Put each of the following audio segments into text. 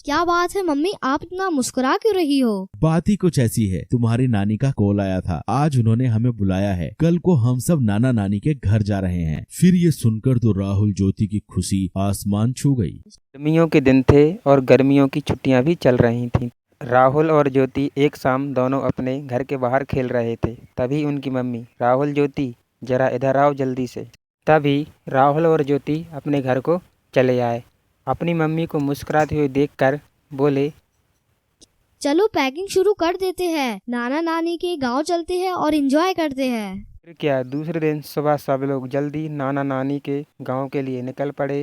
क्या बात है मम्मी, आप इतना मुस्कुरा क्यों रही हो? बात ही कुछ ऐसी है, तुम्हारी नानी का कॉल आया था, आज उन्होंने हमें बुलाया है, कल को हम सब नाना नानी के घर जा रहे हैं। फिर ये सुनकर तो राहुल ज्योति की खुशी आसमान छू गई। गर्मियों के दिन थे और गर्मियों की छुट्टियां भी चल रही थीं। राहुल और ज्योति एक शाम दोनों अपने घर के बाहर खेल रहे थे। तभी उनकी मम्मी, राहुल ज्योति जरा इधर आओ जल्दी से। तभी राहुल और ज्योति अपने घर को चले आए। अपनी मम्मी को मुस्कुराते हुए देखकर बोले, चलो पैकिंग शुरू कर देते हैं, नाना नानी के गांव चलते हैं और एंजॉय करते हैं। फिर क्या, दूसरे दिन सुबह सब लोग जल्दी नाना नानी के गांव के लिए निकल पड़े।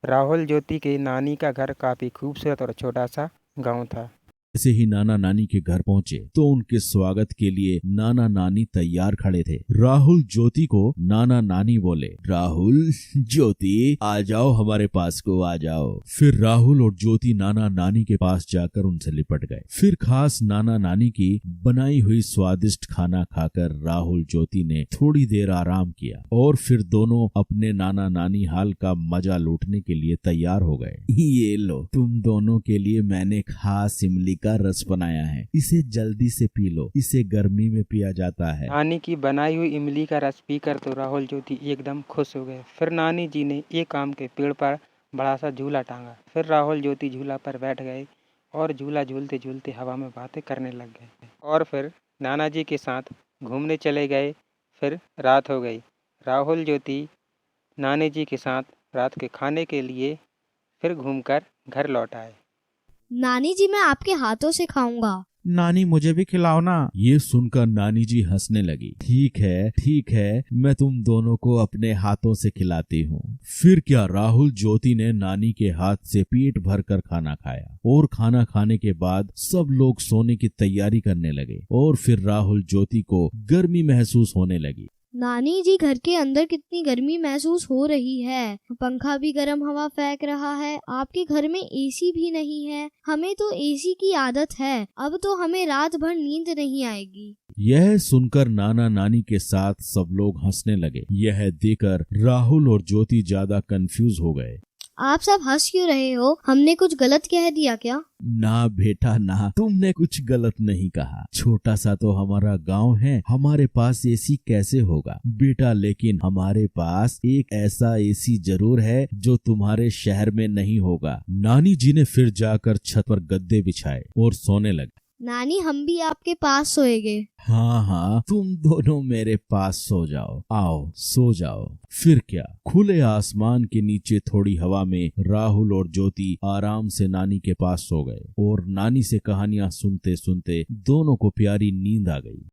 राहुल ज्योति के नानी का घर काफ़ी खूबसूरत और छोटा सा गांव था। जैसे ही नाना नानी के घर पहुंचे तो उनके स्वागत के लिए नाना नानी तैयार खड़े थे। राहुल ज्योति को नाना नानी बोले, राहुल ज्योति आ जाओ, हमारे पास को आ जाओ। फिर राहुल और ज्योति नाना नानी के पास जाकर उनसे लिपट गए। फिर खास नाना नानी की बनाई हुई स्वादिष्ट खाना खाकर राहुल ज्योति ने थोड़ी देर आराम किया और फिर दोनों अपने नाना नानी हाल का मजा लूटने के लिए तैयार हो गए। ये लो, तुम दोनों के लिए मैंने खास इमली का रस बनाया है, इसे जल्दी से पी लो, इसे गर्मी में पिया जाता है। नानी की बनाई हुई इमली का रस पीकर तो राहुल ज्योति एकदम खुश हो गए। फिर नानी जी ने एक आम के पेड़ पर बड़ा सा झूला टांगा। फिर राहुल ज्योति झूला पर बैठ गए और झूला झूलते झूलते हवा में बातें करने लग गए और फिर नाना जी के साथ घूमने चले गए। फिर रात हो गई। राहुल ज्योति नानी जी के साथ रात के खाने के लिए फिर घूमकर घर लौट आए। नानी जी, मैं आपके हाथों से खाऊंगा। नानी मुझे भी खिलाओ ना। ये सुनकर नानी जी हंसने लगी। ठीक है, मैं तुम दोनों को अपने हाथों से खिलाती हूँ। फिर क्या, राहुल ज्योति ने नानी के हाथ से पेट भर कर खाना खाया और खाना खाने के बाद सब लोग सोने की तैयारी करने लगे और फिर राहुल ज्योति को गर्मी महसूस होने लगी। नानी जी, घर के अंदर कितनी गर्मी महसूस हो रही है, पंखा भी गर्म हवा फेंक रहा है, आपके घर में एसी भी नहीं है। हमें तो एसी की आदत है, अब तो हमें रात भर नींद नहीं आएगी। यह सुनकर नाना नानी के साथ सब लोग हंसने लगे। यह देखकर राहुल और ज्योति ज्यादा कंफ्यूज हो गए। आप सब हंस क्यों रहे हो? हमने कुछ गलत कह दिया क्या? ना बेटा ना, तुमने कुछ गलत नहीं कहा। छोटा सा तो हमारा गांव है, हमारे पास एसी कैसे होगा बेटा, लेकिन हमारे पास एक ऐसा एसी जरूर है जो तुम्हारे शहर में नहीं होगा। नानी जी ने फिर जाकर छत पर गद्दे बिछाए और सोने लगे। नानी, हम भी आपके पास सोएंगे। हाँ, तुम दोनों मेरे पास सो जाओ, आओ सो जाओ। फिर क्या, खुले आसमान के नीचे थोड़ी हवा में राहुल और ज्योति आराम से नानी के पास सो गए और नानी से कहानियां सुनते सुनते दोनों को प्यारी नींद आ गई।